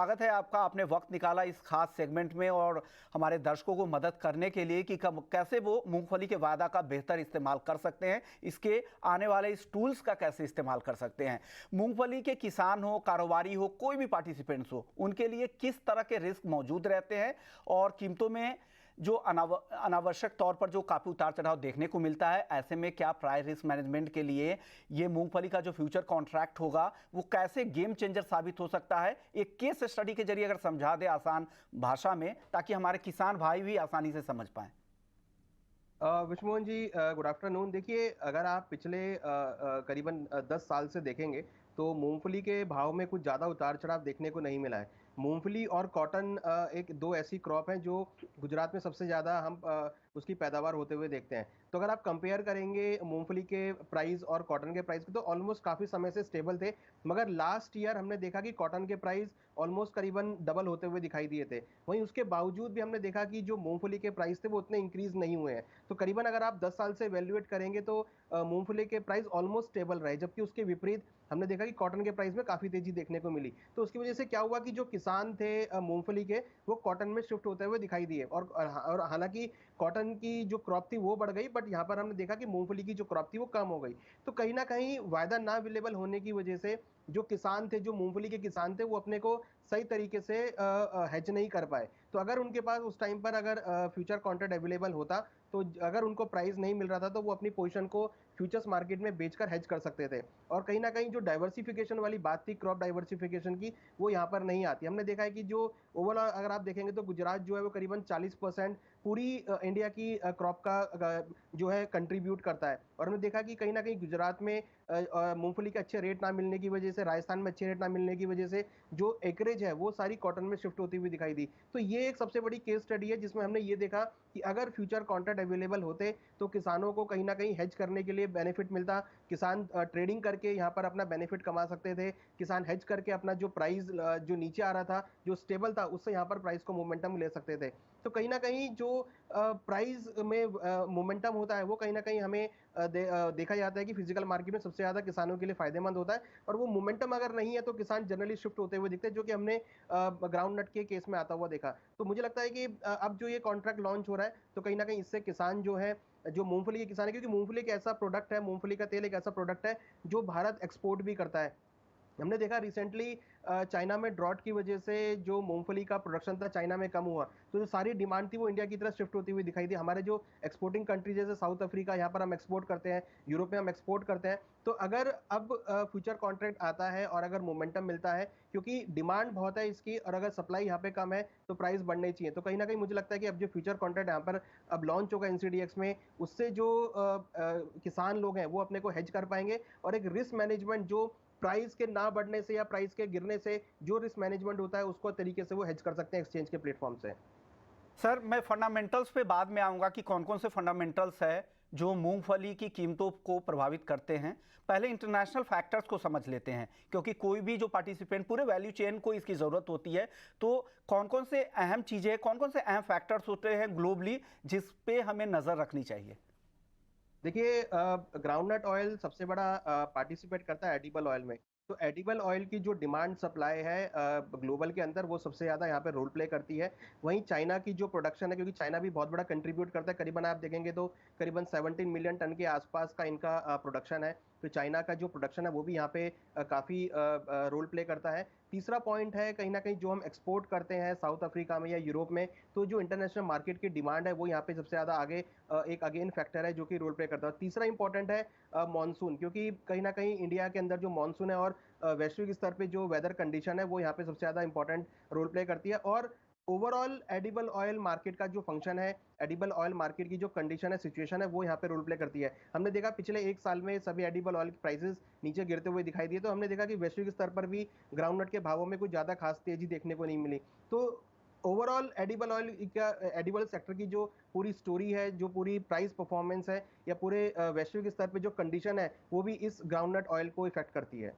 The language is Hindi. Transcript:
स्वागत है आपका। आपने वक्त निकाला इस खास सेगमेंट में और हमारे दर्शकों को मदद करने के लिए कि कैसे वो मूंगफली के वादा का बेहतर इस्तेमाल कर सकते हैं, इसके आने वाले इस टूल्स का कैसे इस्तेमाल कर सकते हैं। मूंगफली के किसान हो, कारोबारी हो, कोई भी पार्टिसिपेंट्स हो, उनके लिए किस तरह के रिस्क मौजूद रहते हैं और कीमतों में जो अनावश्यक तौर पर जो काफी उतार चढ़ाव देखने को मिलता है, ऐसे में क्या प्राइस रिस्क मैनेजमेंट के लिए ये मूंगफली का जो फ्यूचर कॉन्ट्रैक्ट होगा वो कैसे गेम चेंजर साबित हो सकता है, एक केस स्टडी के जरिए अगर समझा दे आसान भाषा में, ताकि हमारे किसान भाई भी आसानी से समझ पाए। विश्वमोहन जी, गुड आफ्टरनून। देखिए, अगर आप पिछले करीबन 10 साल से देखेंगे तो मूंगफली के भाव में कुछ ज़्यादा उतार चढ़ाव देखने को नहीं मिला है। मूंगफली और कॉटन एक दो ऐसी क्रॉप हैं जो गुजरात में सबसे ज़्यादा हम उसकी पैदावार होते हुए देखते हैं। तो अगर आप कंपेयर करेंगे मूंगफली के प्राइस और कॉटन के प्राइस को, तो ऑलमोस्ट काफ़ी समय से स्टेबल थे। मगर लास्ट ईयर हमने देखा कि कॉटन के प्राइस ऑलमोस्ट करीबन डबल होते हुए दिखाई दिए थे। वहीं उसके बावजूद भी हमने देखा कि जो मूंगफली के प्राइस थे वो उतने इंक्रीज नहीं हुए हैं। तो करीबन अगर आप 10 साल से वैल्यूएट करेंगे तो मूंगफली के प्राइस ऑलमोस्ट स्टेबल रहे, जबकि उसके विपरीत हमने देखा कि कॉटन के प्राइस में काफी तेजी देखने को मिली। तो उसकी वजह से क्या हुआ कि जो किसान थे मूंगफली के, वो कॉटन में शिफ्ट होते हुए दिखाई दिए। और हालांकि कॉटन की जो क्रॉप थी वो बढ़ गई, बट यहाँ पर हमने देखा कि मूंगफली की जो क्रॉप थी वो कम हो गई। तो कहीं ना कहीं वायदा ना अवेलेबल होने की वजह से जो किसान थे, जो मूंगफली के किसान थे, वो अपने को सही तरीके से हेज नहीं कर पाए। तो अगर उनके पास उस टाइम पर अगर फ्यूचर कॉन्ट्रैक्ट अवेलेबल होता, तो अगर उनको प्राइस नहीं मिल रहा था तो वो अपनी पोजीशन को फ्यूचर्स मार्केट में बेचकर हेज कर सकते थे। और कहीं ना कहीं जो डाइवर्सिफिकेशन वाली बात थी, क्रॉप डाइवर्सिफिकेशन की, वो यहाँ पर नहीं आती। हमने देखा है कि जो ओवरऑल अगर आप देखेंगे तो गुजरात जो है वो करीबन 40% पूरी इंडिया की क्रॉप का जो है कंट्रीब्यूट करता है। और हमने देखा कि कहीं ना कहीं गुजरात में मूंगफली के अच्छे रेट ना मिलने की वजह से, राजस्थान में अच्छे रेट ना मिलने की वजह से जो एकरेज है वो सारी कॉटन में शिफ्ट होती हुई दिखाई दी। तो ये एक सबसे बड़ी केस स्टडी है जिसमें हमने ये देखा कि अगर फ्यूचर कॉन्ट्रैक्ट अवेलेबल होते तो किसानों को कहीं ना कहीं हेज करने के लिए बेनिफिट मिलता। किसान ट्रेडिंग करके यहाँ पर अपना बेनिफिट कमा सकते थे। किसान हेज करके अपना जो प्राइस जो नीचे आ रहा था, जो स्टेबल था, उससे यहाँ पर प्राइस को मोमेंटम ले सकते थे। तो कहीं ना कहीं जो प्राइस में मोमेंटम होता है वो कहीं ना कहीं हमें देखा जाता है कि फिजिकल मार्केट में सबसे ज्यादा किसानों के लिए फायदेमंद होता है। और वो मोमेंटम अगर नहीं है तो किसान जनरली शिफ्ट होते हुए दिखते हैं, जो कि हमने ग्राउंड नट के केस में आता हुआ देखा। तो मुझे लगता है कि अब जो ये कॉन्ट्रैक्ट लॉन्च हो रहा है तो कहीं ना कहीं इससे किसान जो है, जो मूंगफली के किसान है, क्योंकि मूंगफली एक ऐसा प्रोडक्ट है, मूंगफली का तेल एक ऐसा प्रोडक्ट है जो भारत एक्सपोर्ट भी करता है। हमने देखा रिसेंटली चाइना में ड्रॉट की वजह से जो मूंगफली का प्रोडक्शन था चाइना में कम हुआ, तो जो सारी डिमांड थी वो इंडिया की तरफ शिफ्ट होती हुई दिखाई दी। हमारे जो एक्सपोर्टिंग कंट्री जैसे साउथ अफ्रीका, यहाँ पर हम एक्सपोर्ट करते हैं, यूरोप में हम एक्सपोर्ट करते हैं। तो अगर अब फ्यूचर कॉन्ट्रैक्ट आता है और अगर मोमेंटम मिलता है, क्योंकि डिमांड बहुत है इसकी और अगर सप्लाई यहाँ पे कम है तो प्राइस बढ़ने चाहिए। तो कहीं ना कहीं मुझे लगता है कि अब जो फ्यूचर कॉन्ट्रैक्ट यहाँ पर अब लॉन्च होगा एनसीडीएक्स में, उससे जो किसान लोग हैं वो अपने को हेज कर पाएंगे। और एक रिस्क मैनेजमेंट जो प्राइस के ना बढ़ने से या प्राइस के गिरने से जो रिस्क मैनेजमेंट होता है, उसको तरीके से वो हेज कर सकते हैं एक्सचेंज के प्लेटफॉर्म से। सर, मैं फंडामेंटल्स पे बाद में आऊंगा कि कौन कौन से फंडामेंटल्स है जो मूंगफली की कीमतों को प्रभावित करते हैं। पहले इंटरनेशनल फैक्टर्स को समझ लेते हैं, क्योंकि कोई भी जो पार्टिसिपेंट, पूरे वैल्यू चेन को इसकी ज़रूरत होती है। तो कौन कौन से अहम चीज़ें, कौन कौन से अहम फैक्टर्स होते हैं ग्लोबली जिस पे हमें नज़र रखनी चाहिए। देखिए, ग्राउंडनट ऑयल सबसे बड़ा पार्टिसिपेट करता है एडिबल ऑयल में। तो एडिबल ऑयल की जो डिमांड सप्लाई है ग्लोबल के अंदर, वो सबसे ज्यादा यहाँ पे रोल प्ले करती है। वहीं चाइना की जो प्रोडक्शन है, क्योंकि चाइना भी बहुत बड़ा कंट्रीब्यूट करता है, करीबन आप देखेंगे तो करीबन 17 मिलियन टन के आसपास का इनका प्रोडक्शन है। तो चाइना का जो प्रोडक्शन है वो भी यहाँ पे काफी रोल प्ले करता है। तीसरा पॉइंट है कहीं ना कहीं जो हम एक्सपोर्ट करते हैं साउथ अफ्रीका में या यूरोप में, तो जो इंटरनेशनल मार्केट की डिमांड है वो यहाँ पे सबसे ज्यादा आगे एक अगेन फैक्टर है जो कि रोल प्ले करता है। तीसरा इंपॉर्टेंट है मानसून, क्योंकि कहीं ना कहीं इंडिया के अंदर जो मानसून है और वैश्विक स्तर पे जो वेदर कंडीशन है वो यहाँ पे सबसे ज्यादा इंपॉर्टेंट रोल प्ले करती है। और ओवरऑल एडिबल ऑयल मार्केट का जो फंक्शन है, एडिबल ऑयल मार्केट की जो कंडीशन है, सिचुएशन है, वो यहाँ पे रोल प्ले करती है। हमने देखा पिछले एक साल में सभी एडिबल ऑयल के प्राइसेस नीचे गिरते हुए दिखाई दिए। तो हमने देखा कि वैश्विक स्तर पर भी ग्राउंडनट के भावों में कुछ ज्यादा खास तेजी देखने को नहीं मिली। तो ओवरऑल एडिबल ऑयल का, एडिबल सेक्टर की जो पूरी स्टोरी है, जो पूरी प्राइस परफॉर्मेंस है, या पूरे वैश्विक स्तर पे जो कंडीशन है, वो भी इस ग्राउंडनट ऑयल को इफेक्ट करती है।